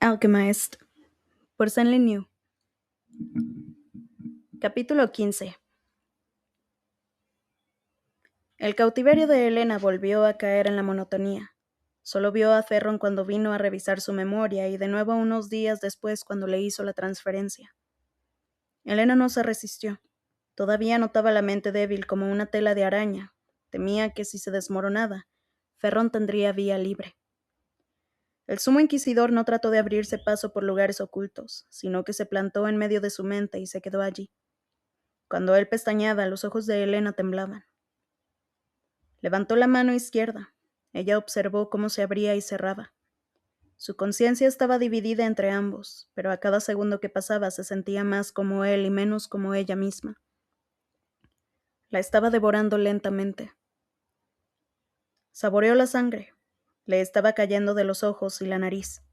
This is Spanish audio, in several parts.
Alchemist, por Stanley New. Capítulo 15. El cautiverio de Helena volvió a caer en la monotonía. Solo vio a Ferron cuando vino a revisar su memoria y de nuevo unos días después cuando le hizo la transferencia. Helena no se resistió. Todavía notaba la mente débil como una tela de araña. Temía que si se desmoronaba, Ferron tendría vía libre. El sumo inquisidor no trató de abrirse paso por lugares ocultos, sino que se plantó en medio de su mente y se quedó allí. Cuando él pestañeaba, los ojos de Helena temblaban. Levantó la mano izquierda. Ella observó cómo se abría y cerraba. Su conciencia estaba dividida entre ambos, pero a cada segundo que pasaba se sentía más como él y menos como ella misma. La estaba devorando lentamente. Saboreó la sangre. Le estaba cayendo de los ojos y la nariz.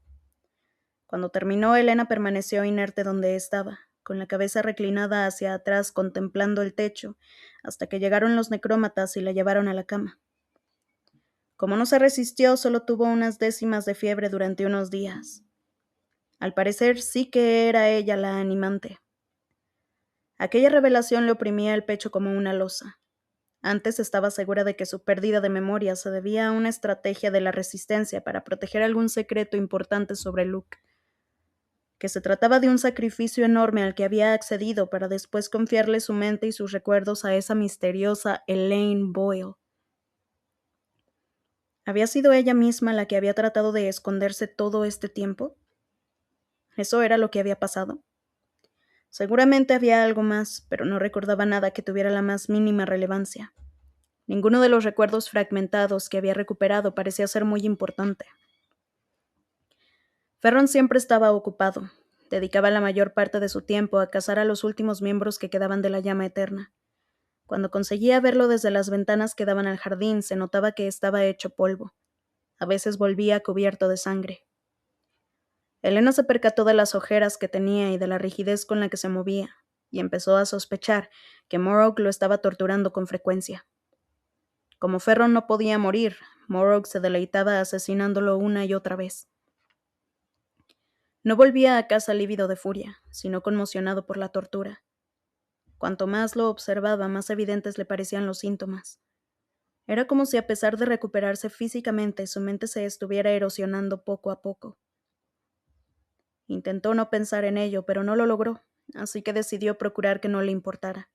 Cuando terminó, Helena permaneció inerte donde estaba, con la cabeza reclinada hacia atrás contemplando el techo, hasta que llegaron los necrómatas y la llevaron a la cama. Como no se resistió, solo tuvo unas décimas de fiebre durante unos días. Al parecer sí que era ella la animante. Aquella revelación le oprimía el pecho como una losa. Antes estaba segura de que su pérdida de memoria se debía a una estrategia de la Resistencia para proteger algún secreto importante sobre Luke, que se trataba de un sacrificio enorme al que había accedido para después confiarle su mente y sus recuerdos a esa misteriosa Elaine Boyle. ¿Había sido ella misma la que había tratado de esconderse todo este tiempo? ¿Eso era lo que había pasado? Seguramente había algo más, pero no recordaba nada que tuviera la más mínima relevancia. Ninguno de los recuerdos fragmentados que había recuperado parecía ser muy importante. Ferron siempre estaba ocupado. Dedicaba la mayor parte de su tiempo a cazar a los últimos miembros que quedaban de la llama eterna. Cuando conseguía verlo desde las ventanas que daban al jardín, se notaba que estaba hecho polvo. A veces volvía cubierto de sangre. Helena se percató de las ojeras que tenía y de la rigidez con la que se movía, y empezó a sospechar que Morrow lo estaba torturando con frecuencia. Como Ferron no podía morir, Morrow se deleitaba asesinándolo una y otra vez. No volvía a casa lívido de furia, sino conmocionado por la tortura. Cuanto más lo observaba, más evidentes le parecían los síntomas. Era como si a pesar de recuperarse físicamente, su mente se estuviera erosionando poco a poco. Intentó no pensar en ello, pero no lo logró, así que decidió procurar que no le importara.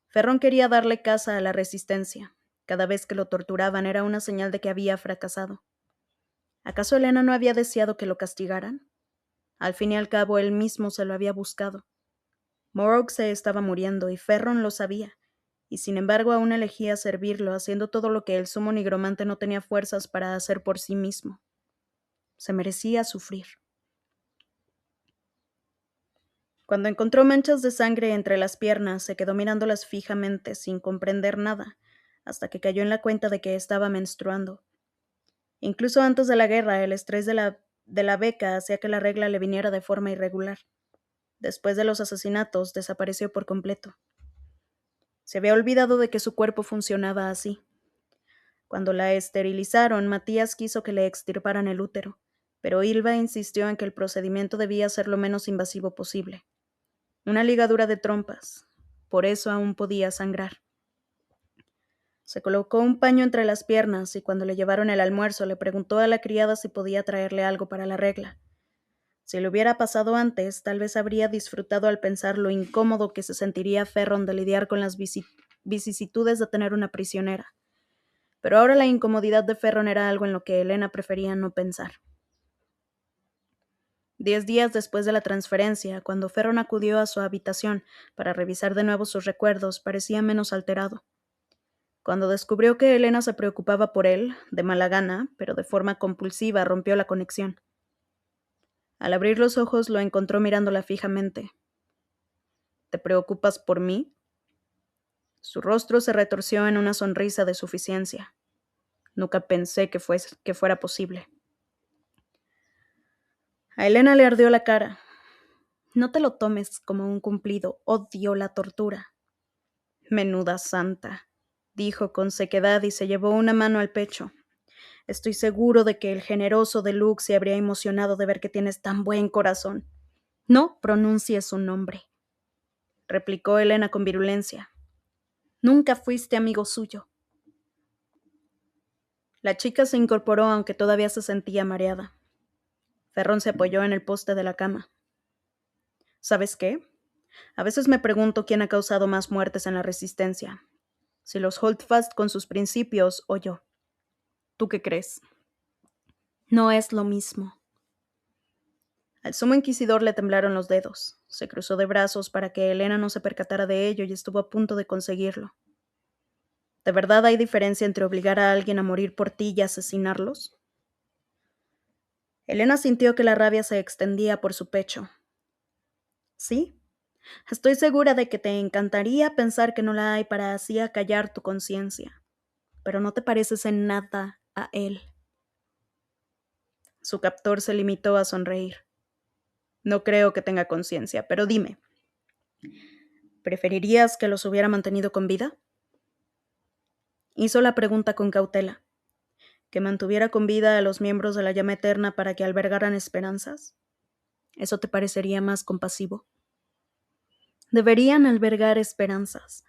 Ferron quería darle caza a la Resistencia. Cada vez que lo torturaban era una señal de que había fracasado. ¿Acaso Helena no había deseado que lo castigaran? Al fin y al cabo, él mismo se lo había buscado. Morrow se estaba muriendo y Ferron lo sabía, y sin embargo aún elegía servirlo, haciendo todo lo que el sumo nigromante no tenía fuerzas para hacer por sí mismo. Se merecía sufrir. Cuando encontró manchas de sangre entre las piernas, se quedó mirándolas fijamente, sin comprender nada, hasta que cayó en la cuenta de que estaba menstruando. Incluso antes de la guerra, el estrés de la beca hacía que la regla le viniera de forma irregular. Después de los asesinatos, desapareció por completo. Se había olvidado de que su cuerpo funcionaba así. Cuando la esterilizaron, Matías quiso que le extirparan el útero, pero Ylva insistió en que el procedimiento debía ser lo menos invasivo posible. Una ligadura de trompas. Por eso aún podía sangrar. Se colocó un paño entre las piernas y cuando le llevaron el almuerzo le preguntó a la criada si podía traerle algo para la regla. Si lo hubiera pasado antes, tal vez habría disfrutado al pensar lo incómodo que se sentiría Ferron de lidiar con las vicisitudes de tener una prisionera. Pero ahora la incomodidad de Ferron era algo en lo que Helena prefería no pensar. 10 días después de la transferencia, cuando Ferron acudió a su habitación para revisar de nuevo sus recuerdos, parecía menos alterado. Cuando descubrió que Helena se preocupaba por él, de mala gana, pero de forma compulsiva, rompió la conexión. Al abrir los ojos, lo encontró mirándola fijamente. ¿Te preocupas por mí? Su rostro se retorció en una sonrisa de suficiencia. Nunca pensé que fuera posible. A Helena le ardió la cara. No te lo tomes como un cumplido. Odio la tortura. Menuda santa, dijo con sequedad y se llevó una mano al pecho. Estoy seguro de que el generoso Deluxe se habría emocionado de ver que tienes tan buen corazón. No pronuncies su nombre, replicó Elena con virulencia. Nunca fuiste amigo suyo. La chica se incorporó aunque todavía se sentía mareada. Ferrón se apoyó en el poste de la cama. ¿Sabes qué? A veces me pregunto quién ha causado más muertes en la Resistencia, si los Holdfast con sus principios o yo. ¿Tú qué crees? No es lo mismo. Al sumo inquisidor le temblaron los dedos. Se cruzó de brazos para que Elena no se percatara de ello y estuvo a punto de conseguirlo. ¿De verdad hay diferencia entre obligar a alguien a morir por ti y asesinarlos? Elena sintió que la rabia se extendía por su pecho. Sí, estoy segura de que te encantaría pensar que no la hay para así acallar tu conciencia, pero no te pareces en nada a él. Su captor se limitó a sonreír. No creo que tenga conciencia, pero dime, ¿preferirías que los hubiera mantenido con vida? Hizo la pregunta con cautela. ¿Que mantuviera con vida a los miembros de la llama eterna para que albergaran esperanzas? ¿Eso te parecería más compasivo? Deberían albergar esperanzas,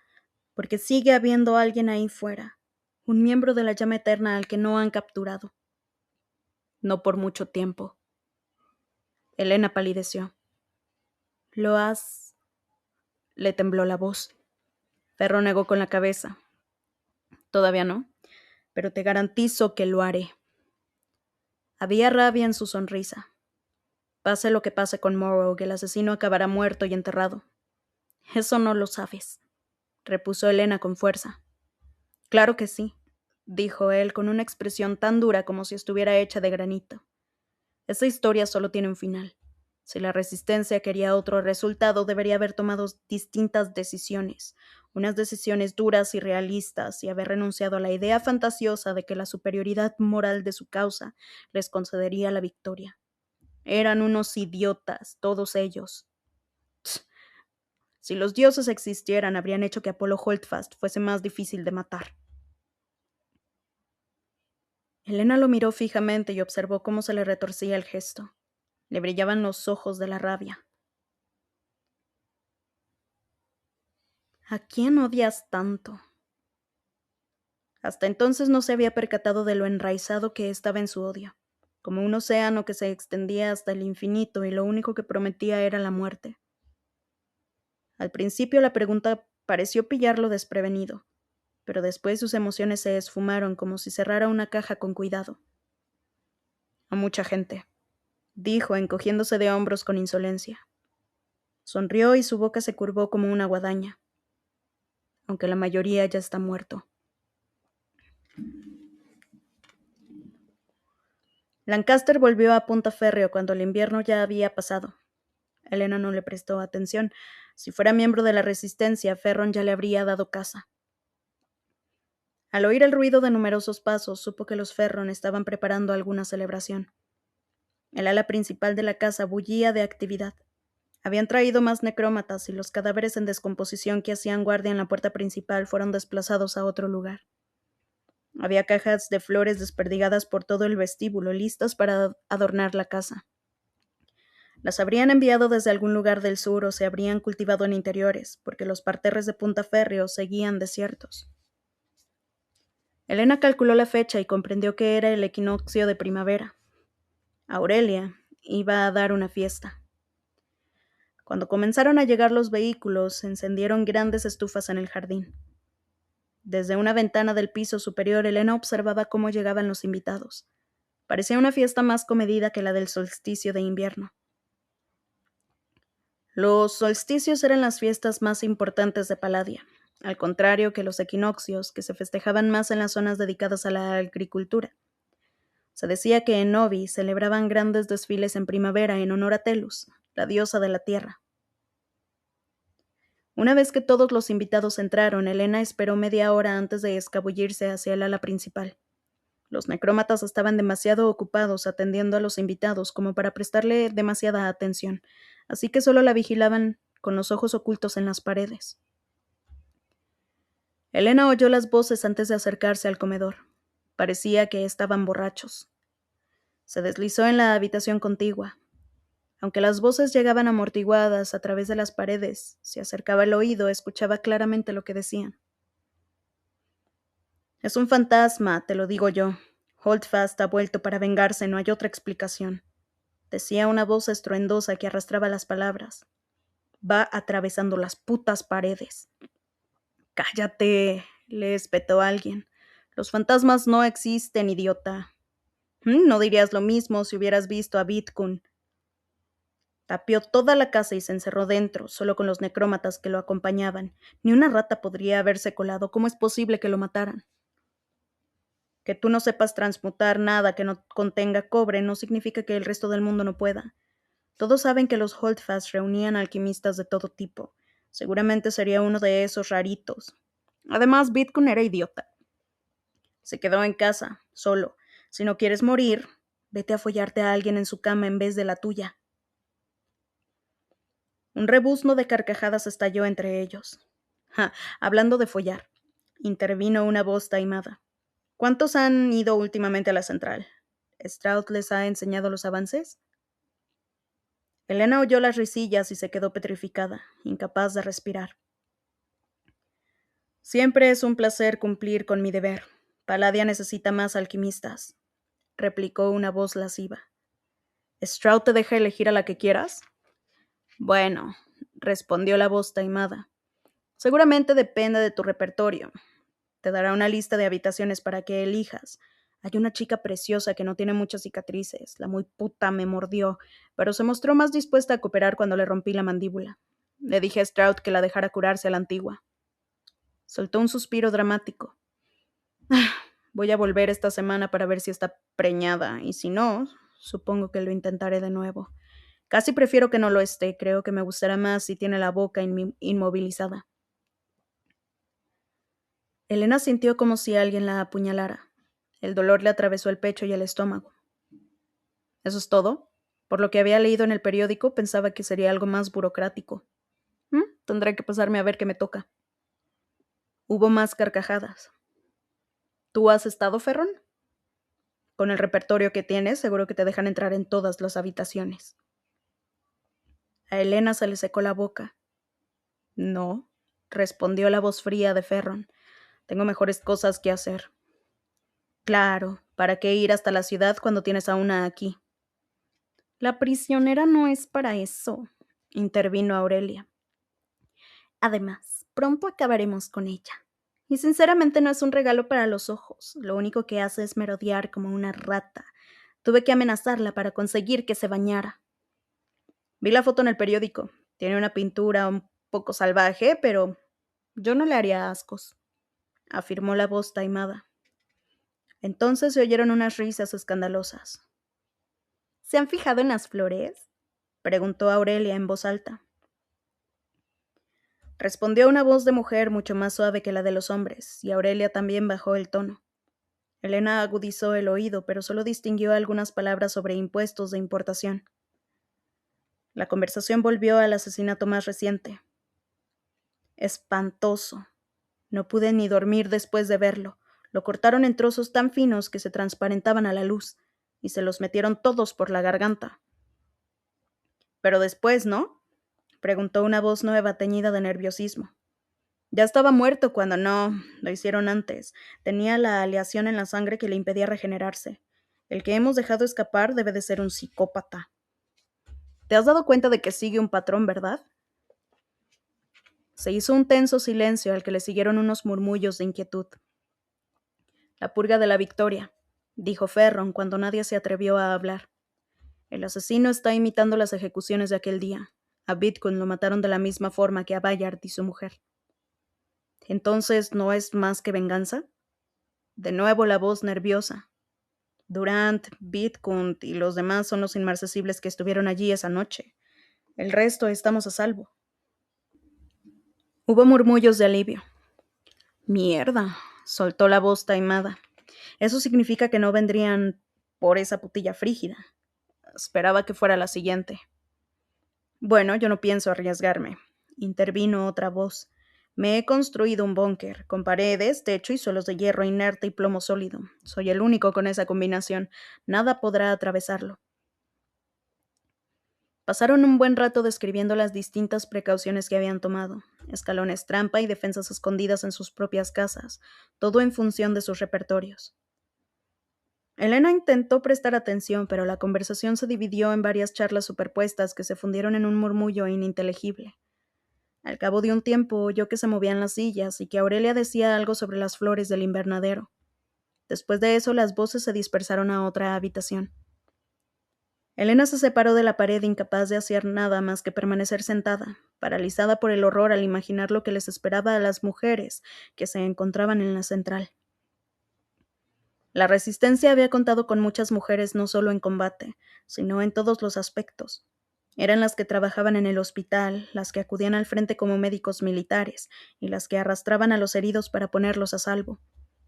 porque sigue habiendo alguien ahí fuera, un miembro de la llama eterna al que no han capturado. No por mucho tiempo. Elena palideció. ¿Lo has...? Le tembló la voz. Ferro negó con la cabeza. Todavía no, pero te garantizo que lo haré. Había rabia en su sonrisa. Pase lo que pase con Morrow, el asesino acabará muerto y enterrado. Eso no lo sabes, repuso Elena con fuerza. Claro que sí, dijo él con una expresión tan dura como si estuviera hecha de granito. Esa historia solo tiene un final. Si la Resistencia quería otro resultado, debería haber tomado distintas decisiones, unas decisiones duras y realistas, y haber renunciado a la idea fantasiosa de que la superioridad moral de su causa les concedería la victoria. Eran unos idiotas, todos ellos. Si los dioses existieran, habrían hecho que Apolo Holdfast fuese más difícil de matar. Elena lo miró fijamente y observó cómo se le retorcía el gesto. Le brillaban los ojos de la rabia. ¿A quién odias tanto? Hasta entonces no se había percatado de lo enraizado que estaba en su odio, como un océano que se extendía hasta el infinito y lo único que prometía era la muerte. Al principio la pregunta pareció pillarlo desprevenido, pero después sus emociones se esfumaron como si cerrara una caja con cuidado. A mucha gente, dijo, encogiéndose de hombros con insolencia. Sonrió y su boca se curvó como una guadaña, aunque la mayoría ya está muerto. Lancaster volvió a Punta Férreo cuando el invierno ya había pasado. Elena no le prestó atención. Si fuera miembro de la Resistencia, Ferron ya le habría dado caza. Al oír el ruido de numerosos pasos, supo que los Ferron estaban preparando alguna celebración. El ala principal de la casa bullía de actividad. Habían traído más necrómatas y los cadáveres en descomposición que hacían guardia en la puerta principal fueron desplazados a otro lugar. Había cajas de flores desperdigadas por todo el vestíbulo, listas para adornar la casa. Las habrían enviado desde algún lugar del sur o se habrían cultivado en interiores, porque los parterres de Punta Férreo seguían desiertos. Elena calculó la fecha y comprendió que era el equinoccio de primavera. Aurelia iba a dar una fiesta. Cuando comenzaron a llegar los vehículos, se encendieron grandes estufas en el jardín. Desde una ventana del piso superior, Elena observaba cómo llegaban los invitados. Parecía una fiesta más comedida que la del solsticio de invierno. Los solsticios eran las fiestas más importantes de Palladia, al contrario que los equinoccios, que se festejaban más en las zonas dedicadas a la agricultura. Se decía que en Novi celebraban grandes desfiles en primavera en honor a Telus, la diosa de la tierra. Una vez que todos los invitados entraron, Elena esperó media hora antes de escabullirse hacia el ala principal. Los necrómatas estaban demasiado ocupados atendiendo a los invitados como para prestarle demasiada atención, así que solo la vigilaban con los ojos ocultos en las paredes. Elena oyó las voces antes de acercarse al comedor. Parecía que estaban borrachos. Se deslizó en la habitación contigua. Aunque las voces llegaban amortiguadas a través de las paredes, se acercaba el oído, escuchaba claramente lo que decían. Es un fantasma, te lo digo yo. Holdfast ha vuelto para vengarse, no hay otra explicación. Decía una voz estruendosa que arrastraba las palabras. Va atravesando las putas paredes. Cállate, le espetó alguien. Los fantasmas no existen, idiota. No dirías lo mismo si hubieras visto a Vidkun. Tapió toda la casa y se encerró dentro, solo con los necrómatas que lo acompañaban. Ni una rata podría haberse colado. ¿Cómo es posible que lo mataran? Que tú no sepas transmutar nada que no contenga cobre no significa que el resto del mundo no pueda. Todos saben que los Holdfast reunían alquimistas de todo tipo. Seguramente sería uno de esos raritos. Además, Vidkun era idiota. Se quedó en casa, solo. Si no quieres morir, vete a follarte a alguien en su cama en vez de la tuya. Un rebuzno de carcajadas estalló entre ellos. Hablando de follar, intervino una voz taimada. ¿Cuántos han ido últimamente a la central? ¿Stroud les ha enseñado los avances? Elena oyó las risillas y se quedó petrificada, incapaz de respirar. Siempre es un placer cumplir con mi deber. Palladia necesita más alquimistas, replicó una voz lasciva. ¿Stroud te deja elegir a la que quieras? Bueno, respondió la voz taimada. Seguramente depende de tu repertorio. Te dará una lista de habitaciones para que elijas. Hay una chica preciosa que no tiene muchas cicatrices. La muy puta me mordió, pero se mostró más dispuesta a cooperar cuando le rompí la mandíbula. Le dije a Stroud que la dejara curarse a la antigua. Soltó un suspiro dramático. Voy a volver esta semana para ver si está preñada, y si no, supongo que lo intentaré de nuevo. Casi prefiero que no lo esté, creo que me gustará más si tiene la boca inmovilizada. Elena sintió como si alguien la apuñalara. El dolor le atravesó el pecho y el estómago. ¿Eso es todo? Por lo que había leído en el periódico, pensaba que sería algo más burocrático. Tendré que pasarme a ver qué me toca. Hubo más carcajadas. ¿Tú has estado, Ferron? Con el repertorio que tienes, seguro que te dejan entrar en todas las habitaciones. A Elena se le secó la boca. No, respondió la voz fría de Ferron. Tengo mejores cosas que hacer. Claro, ¿para qué ir hasta la ciudad cuando tienes a una aquí? La prisionera no es para eso, intervino Aurelia. Además, pronto acabaremos con ella. Y sinceramente no es un regalo para los ojos. Lo único que hace es merodear como una rata. Tuve que amenazarla para conseguir que se bañara. Vi la foto en el periódico. Tiene una pintura un poco salvaje, pero yo no le haría ascos, afirmó la voz taimada. Entonces se oyeron unas risas escandalosas. ¿Se han fijado en las flores? Preguntó Aurelia en voz alta. Respondió una voz de mujer mucho más suave que la de los hombres, y Aurelia también bajó el tono. Elena agudizó el oído, pero solo distinguió algunas palabras sobre impuestos de importación. La conversación volvió al asesinato más reciente. Espantoso. No pude ni dormir después de verlo. Lo cortaron en trozos tan finos que se transparentaban a la luz, y se los metieron todos por la garganta. Pero después, ¿no? Preguntó una voz nueva teñida de nerviosismo. Ya estaba muerto cuando no, lo hicieron antes. Tenía la aleación en la sangre que le impedía regenerarse. El que hemos dejado escapar debe de ser un psicópata. ¿Te has dado cuenta de que sigue un patrón, verdad? Se hizo un tenso silencio al que le siguieron unos murmullos de inquietud. La purga de la victoria, dijo Ferron cuando nadie se atrevió a hablar. El asesino está imitando las ejecuciones de aquel día. A Vidkun lo mataron de la misma forma que a Bayard y su mujer. ¿Entonces no es más que venganza? De nuevo la voz nerviosa. Durant, Vidkun y los demás son los inmarcesibles que estuvieron allí esa noche. El resto estamos a salvo. Hubo murmullos de alivio. Mierda, soltó la voz taimada. Eso significa que no vendrían por esa putilla frígida. Esperaba que fuera la siguiente. Bueno, yo no pienso arriesgarme, intervino otra voz. Me he construido un búnker, con paredes, techo y suelos de hierro inerte y plomo sólido. Soy el único con esa combinación. Nada podrá atravesarlo. Pasaron un buen rato describiendo las distintas precauciones que habían tomado, escalones trampa y defensas escondidas en sus propias casas, todo en función de sus repertorios. Elena intentó prestar atención, pero la conversación se dividió en varias charlas superpuestas que se fundieron en un murmullo ininteligible. Al cabo de un tiempo oyó que se movían las sillas y que Aurelia decía algo sobre las flores del invernadero. Después de eso, las voces se dispersaron a otra habitación. Elena se separó de la pared incapaz de hacer nada más que permanecer sentada, paralizada por el horror al imaginar lo que les esperaba a las mujeres que se encontraban en la central. La resistencia había contado con muchas mujeres no solo en combate, sino en todos los aspectos. Eran las que trabajaban en el hospital, las que acudían al frente como médicos militares, y las que arrastraban a los heridos para ponerlos a salvo,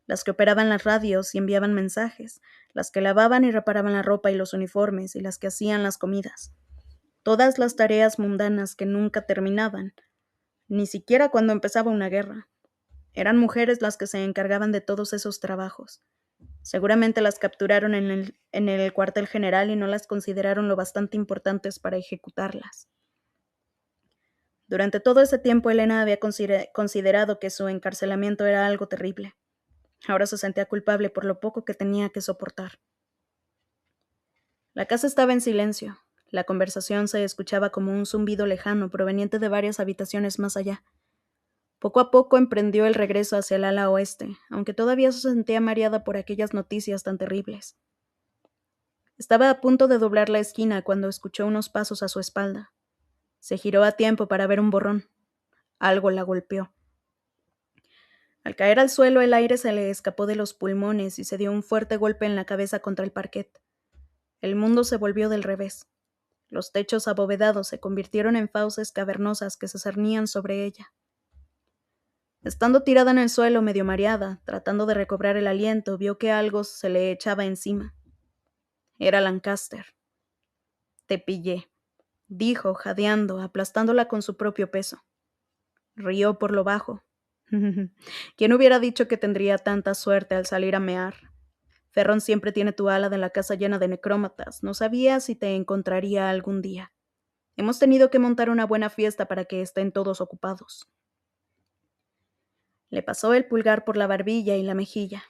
las que operaban las radios y enviaban mensajes, las que lavaban y reparaban la ropa y los uniformes, y las que hacían las comidas. Todas las tareas mundanas que nunca terminaban, ni siquiera cuando empezaba una guerra. Eran mujeres las que se encargaban de todos esos trabajos. Seguramente las capturaron en el cuartel general y no las consideraron lo bastante importantes para ejecutarlas. Durante todo ese tiempo Elena había considerado que su encarcelamiento era algo terrible. Ahora se sentía culpable por lo poco que tenía que soportar. La casa estaba en silencio. La conversación se escuchaba como un zumbido lejano proveniente de varias habitaciones más allá. Poco a poco emprendió el regreso hacia el ala oeste, aunque todavía se sentía mareada por aquellas noticias tan terribles. Estaba a punto de doblar la esquina cuando escuchó unos pasos a su espalda. Se giró a tiempo para ver un borrón. Algo la golpeó. Al caer al suelo, el aire se le escapó de los pulmones y se dio un fuerte golpe en la cabeza contra el parquet. El mundo se volvió del revés. Los techos abovedados se convirtieron en fauces cavernosas que se cernían sobre ella. Estando tirada en el suelo, medio mareada, tratando de recobrar el aliento, vio que algo se le echaba encima. Era Lancaster. Te pillé, dijo, jadeando, aplastándola con su propio peso. Rió por lo bajo. ¿Quién hubiera dicho que tendría tanta suerte al salir a mear? Ferron siempre tiene tu ala de la casa llena de necrómatas. No sabía si te encontraría algún día. Hemos tenido que montar una buena fiesta para que estén todos ocupados. Le pasó el pulgar por la barbilla y la mejilla.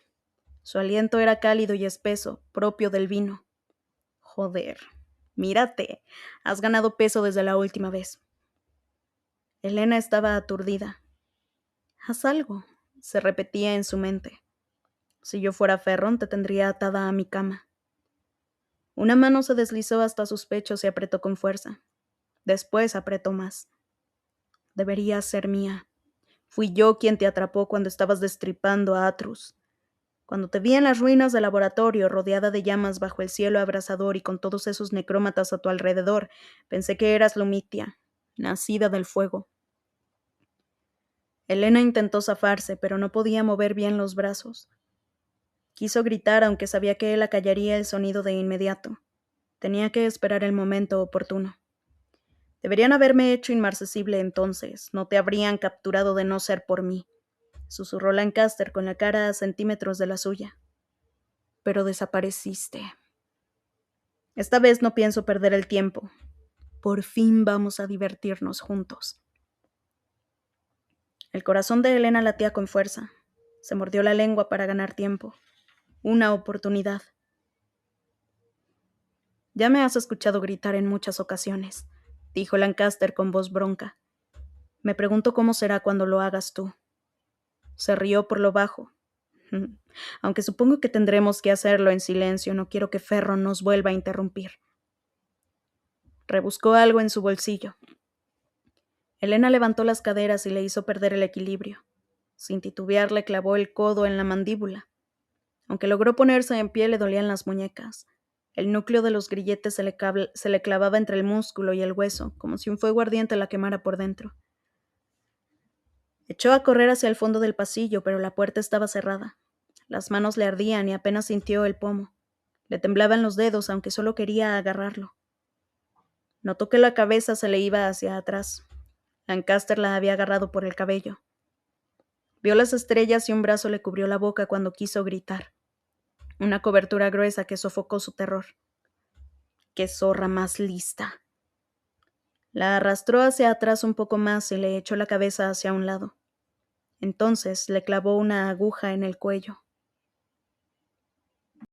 Su aliento era cálido y espeso, propio del vino. Joder, mírate, has ganado peso desde la última vez. Elena estaba aturdida. Haz algo, se repetía en su mente. Si yo fuera Ferron, te tendría atada a mi cama. Una mano se deslizó hasta sus pechos y apretó con fuerza. Después apretó más. Deberías ser mía. Fui yo quien te atrapó cuando estabas destripando a Atrus. Cuando te vi en las ruinas del laboratorio, rodeada de llamas bajo el cielo abrasador y con todos esos necrómatas a tu alrededor, pensé que eras Lumitia, nacida del fuego. Elena intentó zafarse, pero no podía mover bien los brazos. Quiso gritar, aunque sabía que él acallaría el sonido de inmediato. Tenía que esperar el momento oportuno. Deberían haberme hecho inmarcesible entonces. No te habrían capturado de no ser por mí, susurró Lancaster con la cara a centímetros de la suya. Pero desapareciste. Esta vez no pienso perder el tiempo. Por fin vamos a divertirnos juntos. El corazón de Elena latía con fuerza. Se mordió la lengua para ganar tiempo. Una oportunidad. Ya me has escuchado gritar en muchas ocasiones, dijo Lancaster con voz bronca. Me pregunto cómo será cuando lo hagas tú. Se rió por lo bajo. Aunque supongo que tendremos que hacerlo en silencio, no quiero que Ferron nos vuelva a interrumpir. Rebuscó algo en su bolsillo. Elena levantó las caderas y le hizo perder el equilibrio. Sin titubear le clavó el codo en la mandíbula. Aunque logró ponerse en pie, le dolían las muñecas. El núcleo de los grilletes se le clavaba entre el músculo y el hueso, como si un fuego ardiente la quemara por dentro. Echó a correr hacia el fondo del pasillo, pero la puerta estaba cerrada. Las manos le ardían y apenas sintió el pomo. Le temblaban los dedos, aunque solo quería agarrarlo. Notó que la cabeza se le iba hacia atrás. Lancaster la había agarrado por el cabello. Vio las estrellas y un brazo le cubrió la boca cuando quiso gritar. Una cobertura gruesa que sofocó su terror. ¡Qué zorra más lista! La arrastró hacia atrás un poco más y le echó la cabeza hacia un lado. Entonces le clavó una aguja en el cuello.